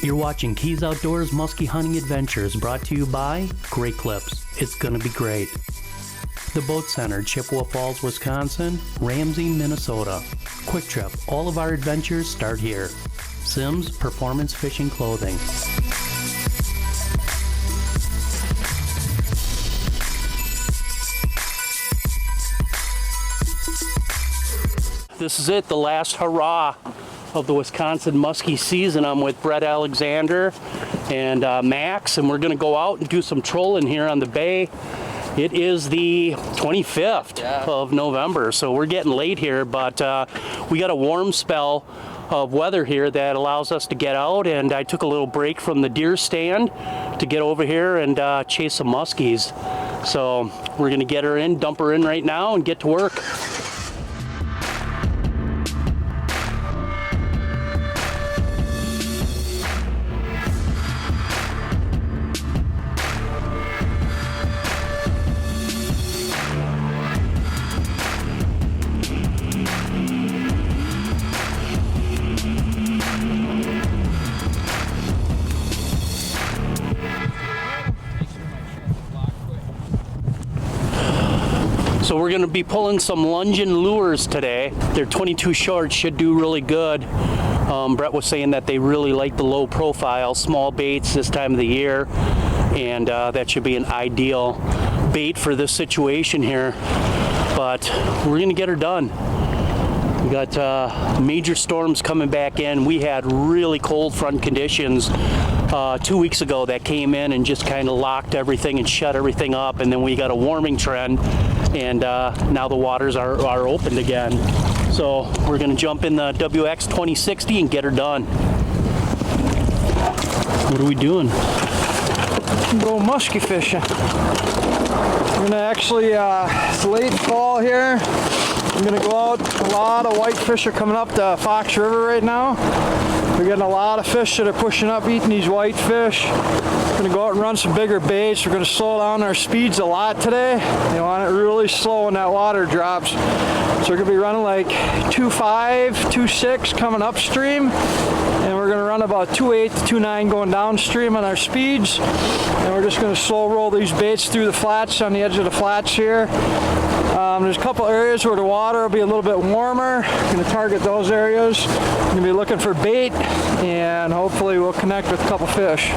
You're watching Keys Outdoors Musky Hunting Adventures, brought to you by Great Clips. It's gonna be great. The Boat Center, Chippewa Falls, Wisconsin, Ramsey, Minnesota. Kwik Trip, all of our adventures start here. Simms Performance Fishing Clothing. This is it, the last hurrah of the Wisconsin muskie season. I'm with Brett Alexander and Max, and we're gonna go out and do some trolling here on the bay. It is the 25th of November, so we're getting late here, but we got a warm spell of weather here that allows us to get out, and I took a little break from the deer stand to get over here and chase some muskies. So we're gonna get her in, dump her in right now, and get to work. So we're gonna be pulling some Llungen Lures today. They're 22 short, should do really good. Brett was saying that they really like the low profile, small baits this time of the year, and that should be an ideal bait for this situation here. But we're gonna get her done. We got major storms coming back in. We had really cold front conditions 2 weeks ago that came in and just kind of locked everything and shut everything up, and then we got a warming trend, and now the waters are opened again. So we're gonna jump in the WX 2060 and get her done. What are we doing? Go musky fishing. We're gonna actually, it's late fall here. I'm gonna go out. A lot of whitefish are coming up the Fox River right now. We're getting a lot of fish that are pushing up, eating these whitefish. We're gonna go out and run some bigger baits. We're gonna slow down our speeds a lot today. You want it really slow when that water drops. So we're gonna be running like 2.5, 2.6 coming upstream. And we're gonna run about 2.8 to 2.9 going downstream on our speeds. And we're just gonna slow roll these baits through the flats, on the edge of the flats here. There's a couple areas where the water will be a little bit warmer. I'm going to target those areas. I'm going to be looking for bait, and hopefully we'll connect with a couple fish.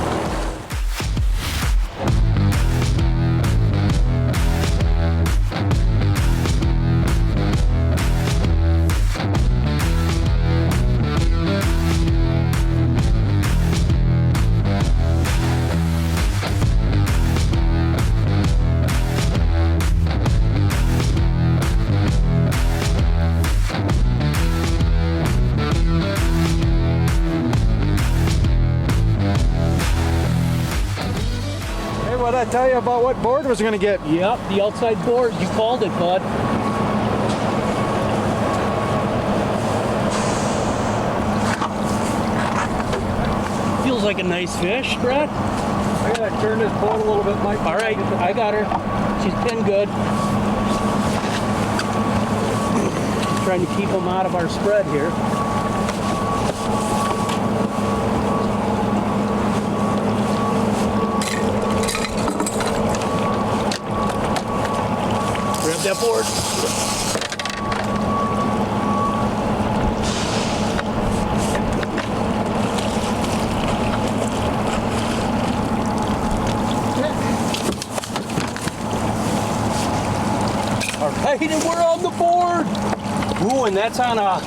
What did I tell you about what board was going to get? Yep, the outside board. You called it, bud. Feels like a nice fish, Brett. I gotta turn this boat a little bit, Mike. All right, I got her. She's pinned good. Trying to keep them out of our spread here. Grab that board. All right, and we're on the board. Ooh, and that's on a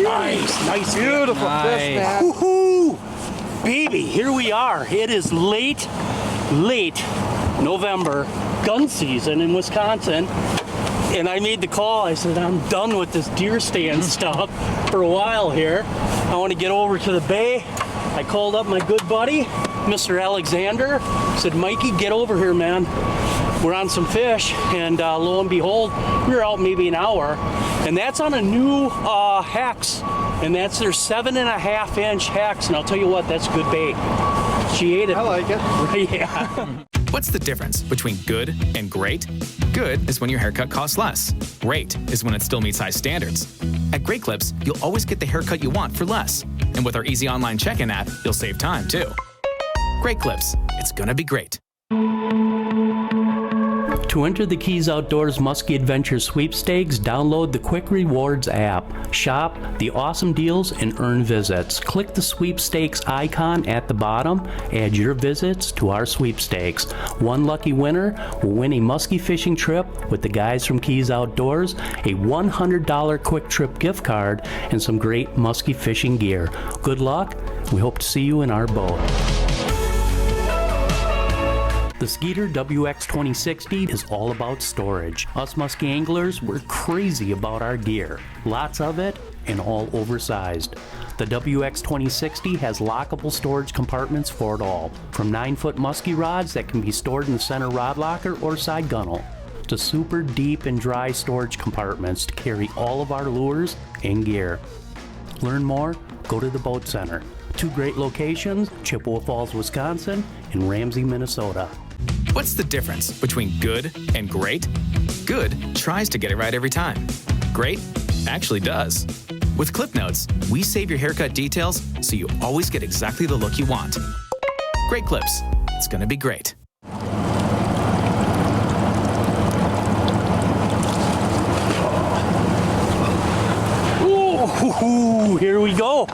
nice, beautiful fish, man. Woohoo! Baby, here we are. It is late November, gun season in Wisconsin, and I made the call. I said, I'm done with this deer stand stuff for a while here. I want to get over to the bay. I called up my good buddy, Mr. Alexander. Said, Mikey, get over here, man. We're on some fish, and lo and behold, we were out maybe an hour, and that's on a new hex, and that's their 7.5 inch hex, and I'll tell you what, that's good bait. She ate it. I like it. Yeah. What's the difference between good and great? Good is when your haircut costs less. Great is when it still meets high standards. At Great Clips, you'll always get the haircut you want for less. And with our easy online check-in app, you'll save time too. Great Clips. It's gonna be great. To enter the Keys Outdoors Musky Adventure sweepstakes, download the Kwik Rewards app. Shop the awesome deals and earn visits. Click the sweepstakes icon at the bottom. Add your visits to our sweepstakes. One lucky winner will win a musky fishing trip with the guys from Keys Outdoors, a $100 Kwik Trip gift card, and some great musky fishing gear. Good luck. We hope to see you in our boat. The Skeeter WX2060 is all about storage. Us musky anglers, we're crazy about our gear. Lots of it and all oversized. The WX2060 has lockable storage compartments for it all, from 9-foot musky rods that can be stored in the center rod locker or side gunnel, to super deep and dry storage compartments to carry all of our lures and gear. Learn more? Go to the Boat Center. 2 great locations, Chippewa Falls, Wisconsin, and Ramsey, Minnesota. What's the difference between good and great? Good tries to get it right every time. Great actually does. With Clip Notes, we save your haircut details so you always get exactly the look you want. Great Clips. It's gonna be great. Ooh, here we go.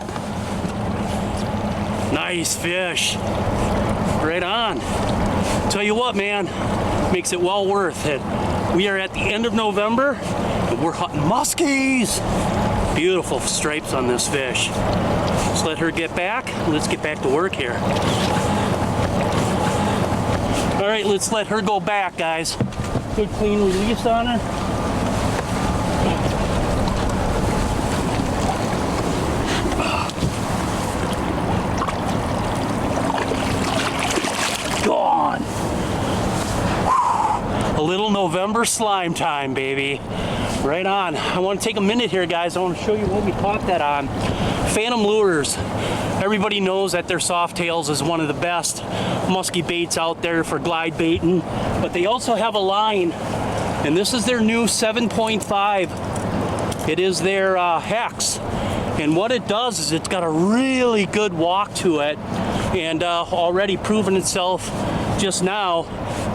Nice fish. Right on. Tell you what, man, makes it well worth it. We are at the end of November and we're hunting muskies. Beautiful stripes on this fish. Let's let her get back. Let's get back to work here. All right, let's let her go back, guys. Good clean release on her. Gone. A little November slime time, baby. Right on. I want to take a minute here, guys. I want to show you what we caught that on. Phantom Lures. Everybody knows that their soft tails is one of the best musky baits out there for glide baiting, but they also have a line, and this is their new 7.5. It is their hex, and what it does is it's got a really good walk to it, and already proven itself just now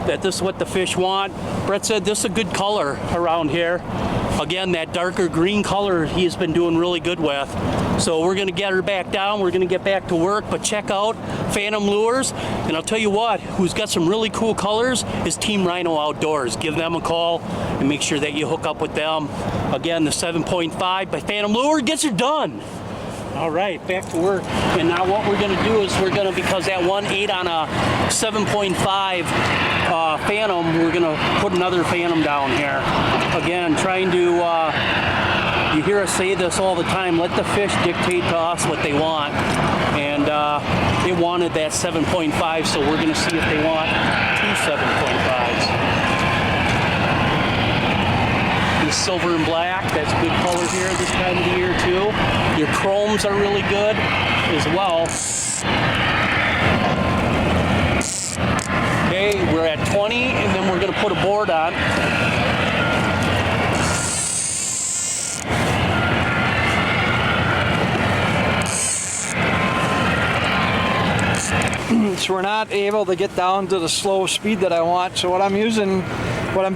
that this is what the fish want. Brett said this is a good color around here. Again, that darker green color he's been doing really good with. So we're gonna get her back down, we're gonna get back to work, but check out Phantom Lures. And I'll tell you what, who's got some really cool colors is Team Rhino Outdoors. Give them a call and make sure that you hook up with them. Again, the 7.5 by Phantom Lure gets her done. All right, back to work. And now what we're gonna do is we're gonna, because that 1.8 on a 7.5 Phantom, we're gonna put another Phantom down here. Again, trying to, you hear us say this all the time, let the fish dictate to us what they want. And they wanted that 7.5, so we're gonna see if they want 2 7.5s. Silver and black, that's good color here this time of the year too. Your chromes are really good as well. Okay, we're at 20 and then we're going to put a board on. So we're not able to get down to the slow speed that I want, so what I'm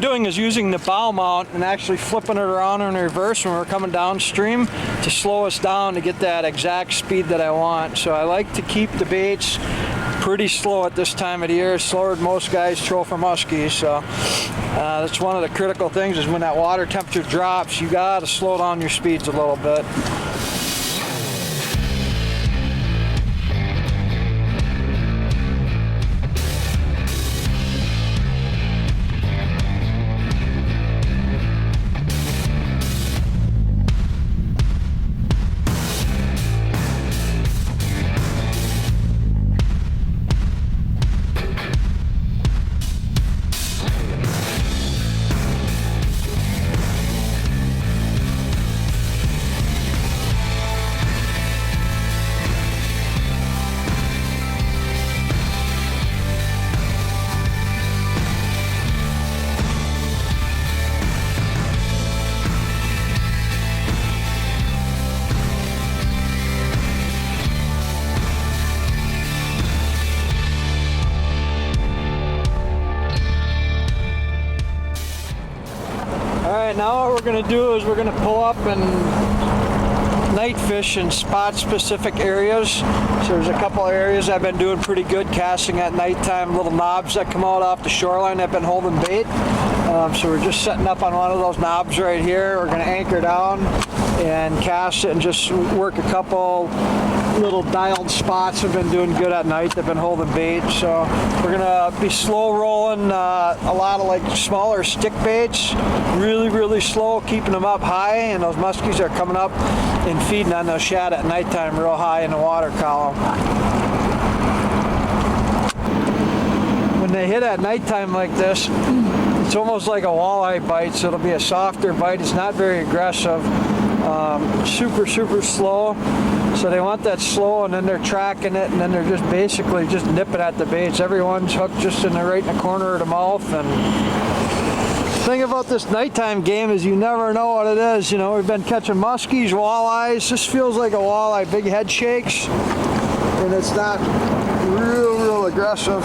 doing is using the bow mount and actually flipping it around in reverse when we're coming downstream to slow us down to get that exact speed that I want. So I like to keep the baits pretty slow at this time of the year, slower than most guys throw for muskies. So that's one of the critical things, is when that water temperature drops, you gotta slow down your speeds a little bit. now what we're going to do is we're going to pull up and night fish in spot specific areas. So there's a couple of areas I've been doing pretty good casting at nighttime, little knobs that come out off the shoreline that have been holding bait. So we're just setting up on one of those knobs right here. We're going to anchor down and cast it and just work a couple little dialed spots. Have been doing good at night. They've been holding bait. So we're going to be slow rolling a lot of like smaller stick baits, really slow, keeping them up high, and those muskies are coming up and feeding on those shad at nighttime real high in the water column. When they hit at nighttime like this, it's almost like a walleye bite, so it'll be a softer bite. It's not very aggressive, super slow. So they want that slow, and then they're tracking it, and then they're just basically just nipping at the baits. Everyone's hooked just right in the corner of the mouth. And the thing about this nighttime game is you never know what it is. You know, we've been catching muskies, walleyes. This feels like a walleye, big head shakes, and it's not real aggressive.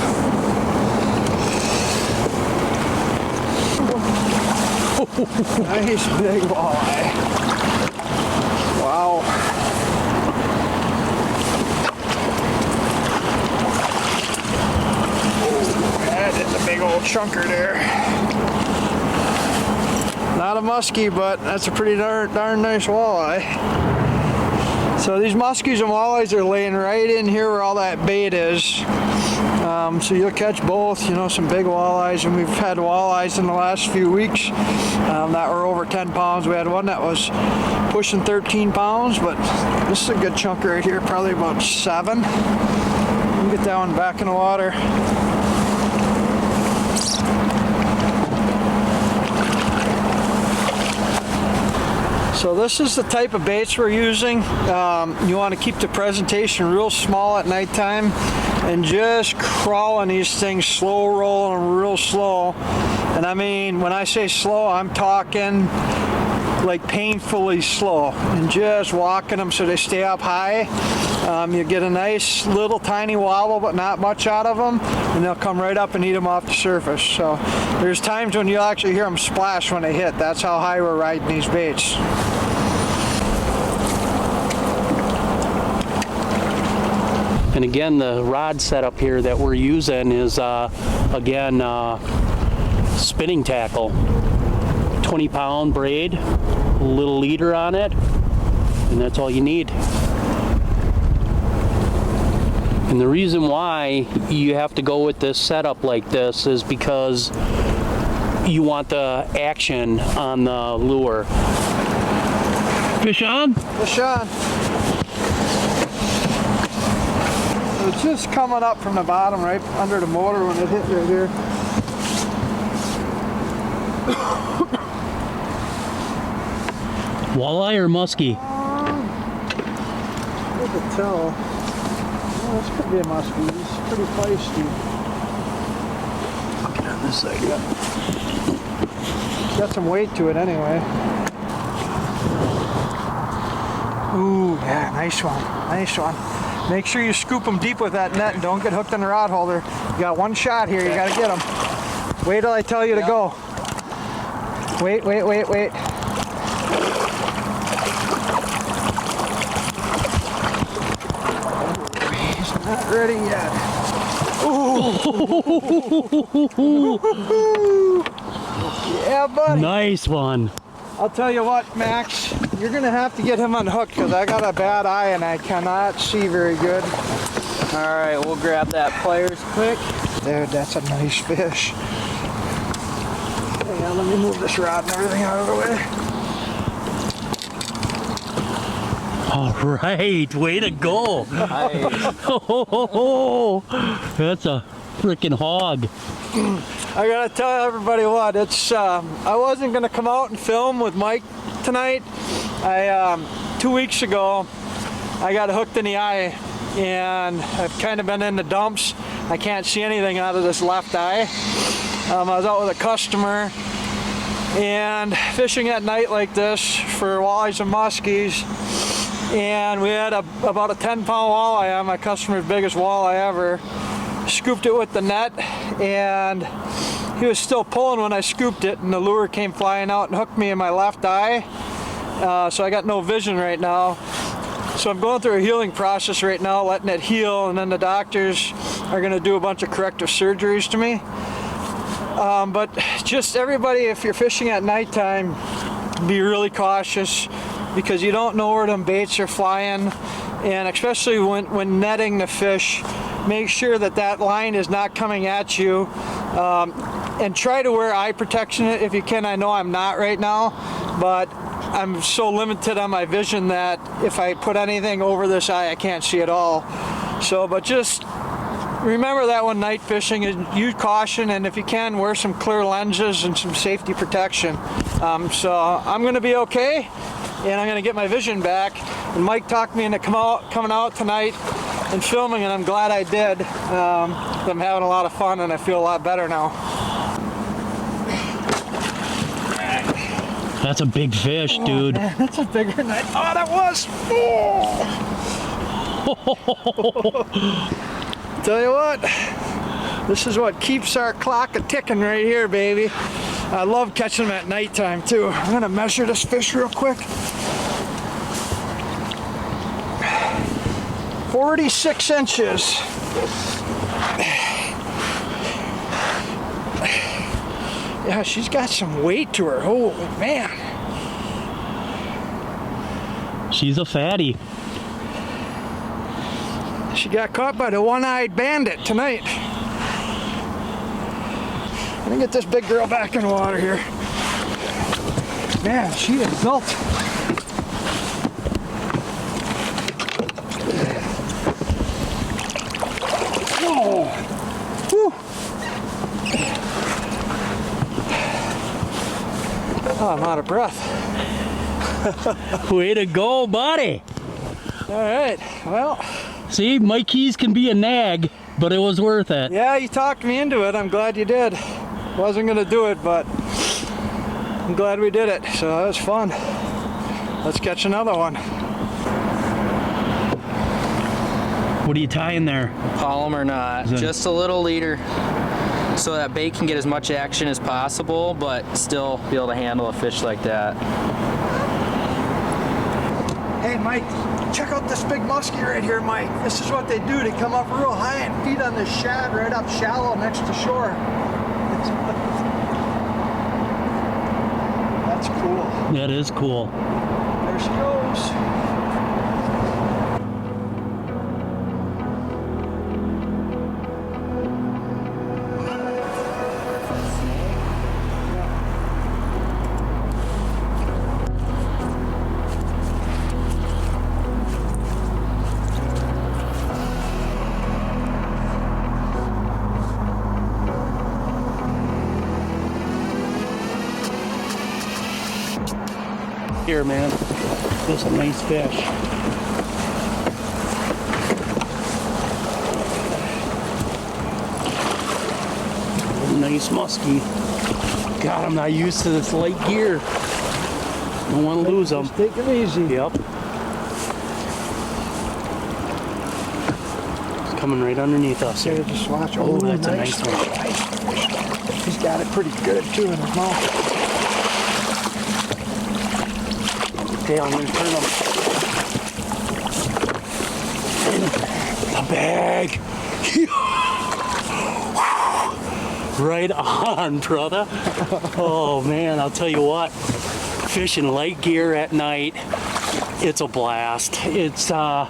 Nice big walleye. Wow. That is a big old chunker there. Not a muskie, but that's a pretty darn nice walleye. So these muskies and walleyes are laying right in here where all that bait is. So you'll catch both, you know, some big walleyes, and we've had walleyes in the last few weeks that were over 10 pounds. We had one that was pushing 13 pounds, but this is a good chunk right here, probably about 7. We'll get that one back in the water. So this is the type of baits we're using. You want to keep the presentation real small at nighttime and just crawling these things, slow rolling real slow. And I mean, when I say slow, I'm talking like painfully slow, and just walking them so they stay up high. You get a nice little tiny wobble, but not much out of them, and they'll come right up and eat them off the surface. So there's times when you'll actually hear them splash when they hit. That's how high we're riding these baits. And again, the rod setup here that we're using is, again, spinning tackle. 20-pound braid, a little leader on it, and that's all you need. And the reason why you have to go with this setup like this is because you want the action on the lure. Fish on? Fish on. It's just coming up from the bottom right under the motor when it hit right here. Walleye or muskie? Hard to tell. Oh, this could be a muskie. He's pretty feisty. Get on this side. It's got some weight to it anyway. Ooh, yeah, nice one. Nice one. Make sure you scoop them deep with that net and don't get hooked in the rod holder. You got one shot here. You got to get them. Wait till I tell you to go. Wait. He's not ready yet. Ooh. Yeah, buddy. Nice one. I'll tell you what, Max, you're going to have to get him unhooked because I got a bad eye and I cannot see very good. All right, we'll grab that pliers quick. Dude, that's a nice fish. Hang on, let me move this rod and everything out of the way. All right, way to go. Nice. That's a freaking hog. I gotta tell everybody what, it's, I wasn't gonna come out and film with Mike tonight. 2 weeks ago, I got hooked in the eye and I've kind of been in the dumps. I can't see anything out of this left eye. I was out with a customer and fishing at night like this for walleyes and muskies. And we had about a 10-pound walleye on, my customer's biggest walleye ever. Scooped it with the net, and he was still pulling when I scooped it, and the lure came flying out and hooked me in my left eye. So I got no vision right now. So I'm going through a healing process right now, letting it heal, and then the doctors are going to do a bunch of corrective surgeries to me. But just everybody, if you're fishing at nighttime, be really cautious because you don't know where them baits are flying, and especially when netting the fish, make sure that that line is not coming at you, and try to wear eye protection if you can. I know I'm not right now, but I'm so limited on my vision that if I put anything over this eye, I can't see at all. So, but just remember that when night fishing, and use caution, and if you can, wear some clear lenses and some safety protection. So I'm going to be okay, and I'm going to get my vision back. And Mike talked me into coming out tonight and filming, and I'm glad I did. I'm having a lot of fun, and I feel a lot better now. That's a big fish, dude. Man, that's a bigger than I thought it was. Oh. Tell you what, this is what keeps our clock a-ticking right here, baby. I love catching them at nighttime too. I'm gonna measure this fish real quick. 46 inches. Yeah, she's got some weight to her. Holy man. She's a fatty. She got caught by the one-eyed bandit tonight. Let me get this big girl back in the water here. Man, she is built. Whoa. Whew. Oh, I'm out of breath. Way to go, buddy. All right, well. See, my keys can be a nag, but it was worth it. Yeah, you talked me into it. I'm glad you did. Wasn't gonna do it, but I'm glad we did it. So that was fun. Let's catch another one. What are you tying there? Polymer knot, just a little leader, so that bait can get as much action as possible, but still be able to handle a fish like that. Hey, Mike, check out this big muskie right here, Mike. This is what they do. They come up real high and feed on this shad right up shallow next to shore. That's cool. That is cool. There she goes. Here, man. That's a nice fish. Nice muskie. God, I'm not used to this light gear. Don't want to lose them. Just take it easy. Yep. It's coming right underneath us here. Just watch. Oh, that's a nice one. He's got it pretty good too in his mouth. Okay, I'm gonna turn them. The bag. Right on, brother. Oh man, I'll tell you what. Fishing light gear at night, it's a blast. It's yeah,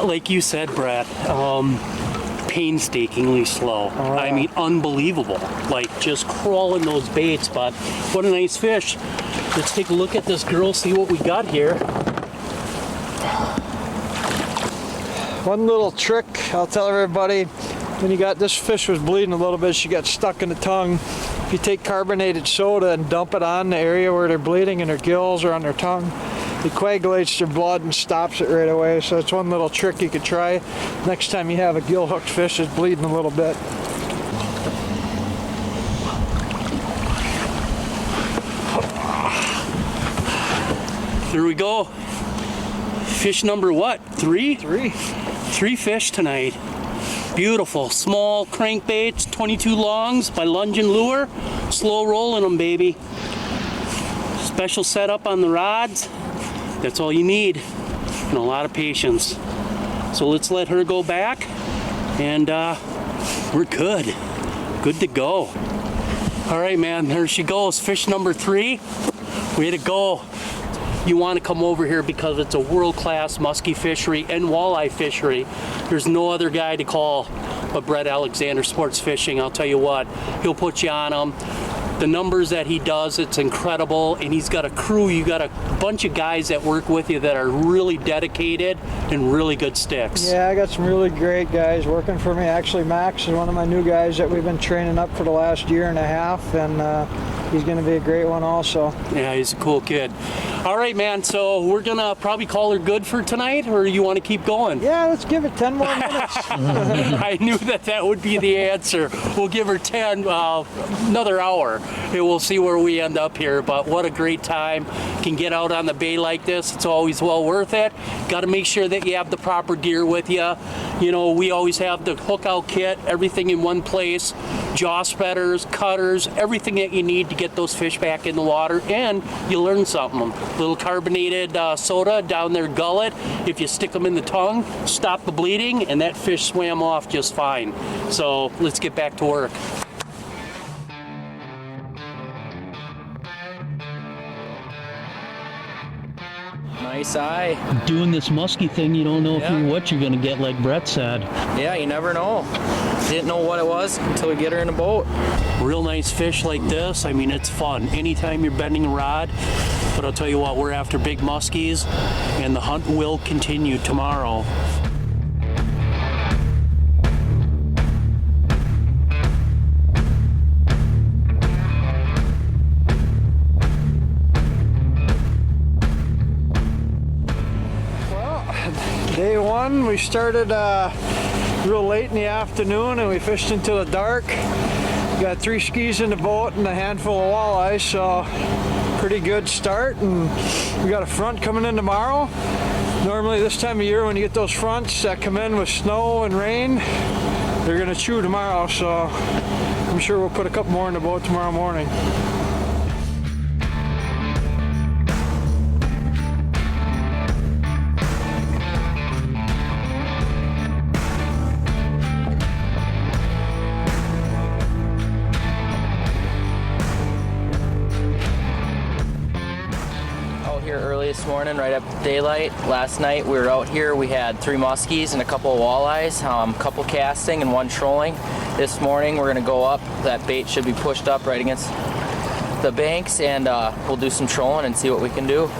like you said, Brett, painstakingly slow. Oh, yeah. I mean, unbelievable. Like just crawling those baits, but what a nice fish. Let's take a look at this girl, see what we got here. One little trick I'll tell everybody, when you got this fish was bleeding a little bit, she got stuck in the tongue. If you take carbonated soda and dump it on the area where they're bleeding in their gills or on their tongue, it coagulates their blood and stops it right away. So it's one little trick you could try next time you have a gill hooked fish that's bleeding a little bit. Here we go. Fish number what? Three? Three. 3 fish tonight. Beautiful, small crankbaits, 22 longs by Llungen Lure. Slow rolling them, baby. Special setup on the rods. That's all you need, and a lot of patience. So let's let her go back, and we're good. Good to go. All right, man, there she goes. Fish number 3. Way to go. You want to come over here because it's a world-class musky fishery and walleye fishery. There's no other guy to call but Brett Alexander Sports Fishing. I'll tell you what, he'll put you on them. The numbers that he does, it's incredible, and he's got a crew. You got a bunch of guys that work with you that are really dedicated and really good sticks. Yeah, I got some really great guys working for me. Actually, Max is one of my new guys that we've been training up for the last year and a half, and he's going to be a great one also. Yeah, he's a cool kid. All right, man, so we're going to probably call her good for tonight, or you want to keep going? Yeah, let's give it 10 more minutes. I knew that would be the answer. We'll give her 10, another hour, and we'll see where we end up here. But what a great time. Can get out on the bay like this. It's always well worth it. Got to make sure that you have the proper gear with you. You know, we always have the hook out kit, everything in one place, jaw spreaders, cutters, everything that you need to get those fish back in the water, and you learn something. Little carbonated soda down their gullet. If you stick them in the tongue, stop the bleeding, and that fish swam off just fine. So let's get back to work. Nice eye. Doing this musky thing, you don't know what you're gonna get, like Brett said. Yeah, you never know. Didn't know what it was until we get her in a boat. Real nice fish like this, I mean, it's fun. Anytime you're bending a rod, but I'll tell you what, we're after big muskies, and the hunt will continue tomorrow. Day one, we started real late in the afternoon and we fished into the dark. Got 3 skis in the boat and a handful of walleyes, so pretty good start. And we got a front coming in tomorrow. Normally this time of year when you get those fronts that come in with snow and rain, they're gonna chew tomorrow, so I'm sure we'll put a couple more in the boat tomorrow morning. This morning right up to daylight. Last night we were out here, we had 3 muskies and a couple of walleyes, couple casting and 1 trolling. This morning we're gonna go up, that bait should be pushed up right against the banks, and we'll do some trolling and see what we can do.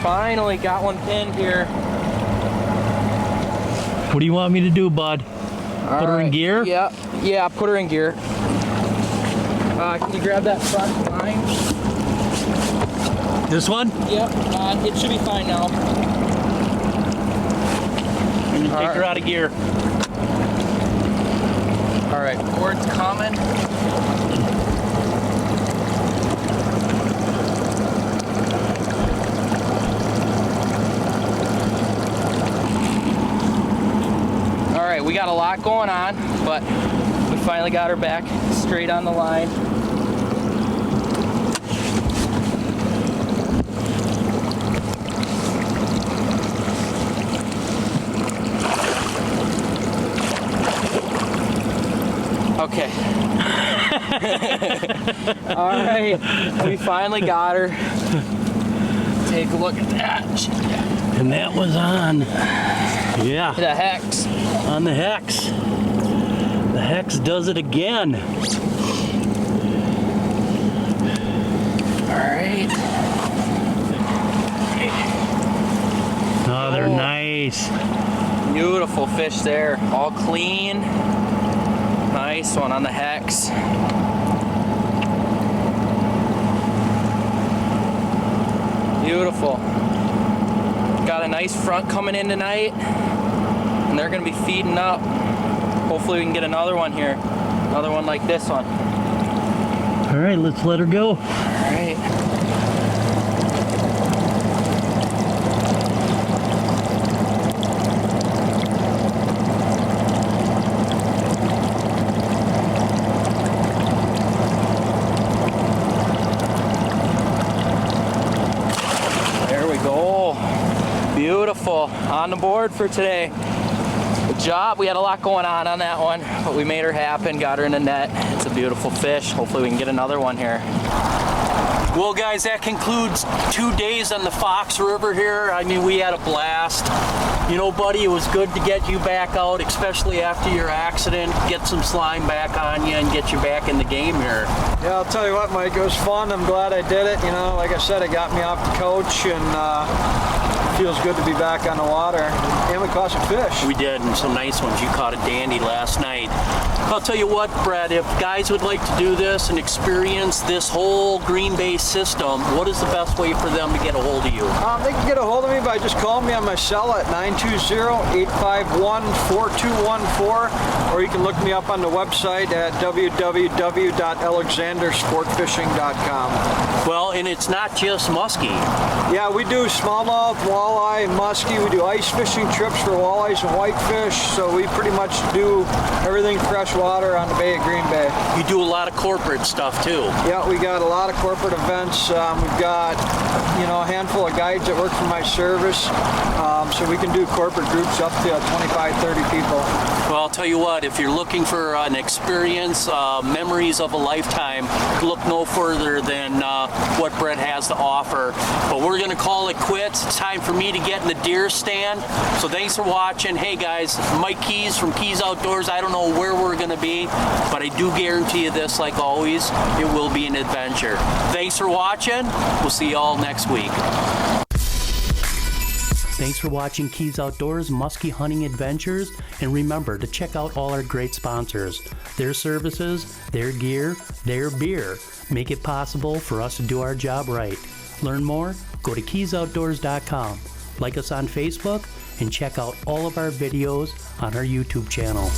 Finally got one pinned here. What do you want me to do, bud? Put her in gear? Yeah, put her in gear. Can you grab that front line? This one? Yep, it should be fine now. And take her out of gear. All right, board's coming. We got a lot going on, but we finally got her back straight on the line. Okay. All right, we finally got her. Take a look at that. And that was on. Yeah. The Hex. On the Hex. The Hex does it again. All right. Oh, they're nice. Beautiful fish there. All clean. Nice one on the Hex. Beautiful. Got a nice front coming in tonight, and they're gonna be feeding up. Hopefully we can get another one here. Another one like this one. All right, let's let her go. All right. There we go. Beautiful. On the board for today. Good job. We had a lot going on that one, but we made her happen, got her in the net. It's a beautiful fish. Hopefully we can get another one here. Well, guys, that concludes 2 days on the Fox River here. I mean, we had a blast. You know, buddy, it was good to get you back out, especially after your accident, get some slime back on you and get you back in the game here. Yeah, I'll tell you what, Mike, it was fun. I'm glad I did it. You know, like I said, it got me off the couch, and it feels good to be back on the water. And we caught some fish. We did, and some nice ones. You caught a dandy last night. I'll tell you what, Brett, if guys would like to do this and experience this whole Green Bay system, what is the best way for them to get a hold of you? They can get a hold of me by just calling me on my cell at 920-851-4214, or you can look me up on the website at www.alexandersportfishing.com. Well, and it's not just muskie. Yeah, we do smallmouth, walleye, muskie. We do ice fishing trips for walleyes and whitefish, so we pretty much do everything freshwater on the Bay of Green Bay. You do a lot of corporate stuff too. Yeah, we got a lot of corporate events. We've got, you know, a handful of guides that work for my service, so we can do corporate groups up to 25, 30 people. Well, I'll tell you what, if you're looking for an experience, memories of a lifetime, look no further than what Brett has to offer. But we're going to call it quits. It's time for me to get in the deer stand. So thanks for watching. Hey guys, Mike Keys from Keys Outdoors. I don't know where we're going to be, but I do guarantee you this, like always, it will be an adventure. Thanks for watching. We'll see you all next week. Thanks for watching Keys Outdoors Musky Hunting Adventures, and remember to check out all our great sponsors. Their services, their gear, their beer make it possible for us to do our job right. Learn more? Go to keysoutdoors.com. Like us on Facebook and check out all of our videos on our YouTube channel.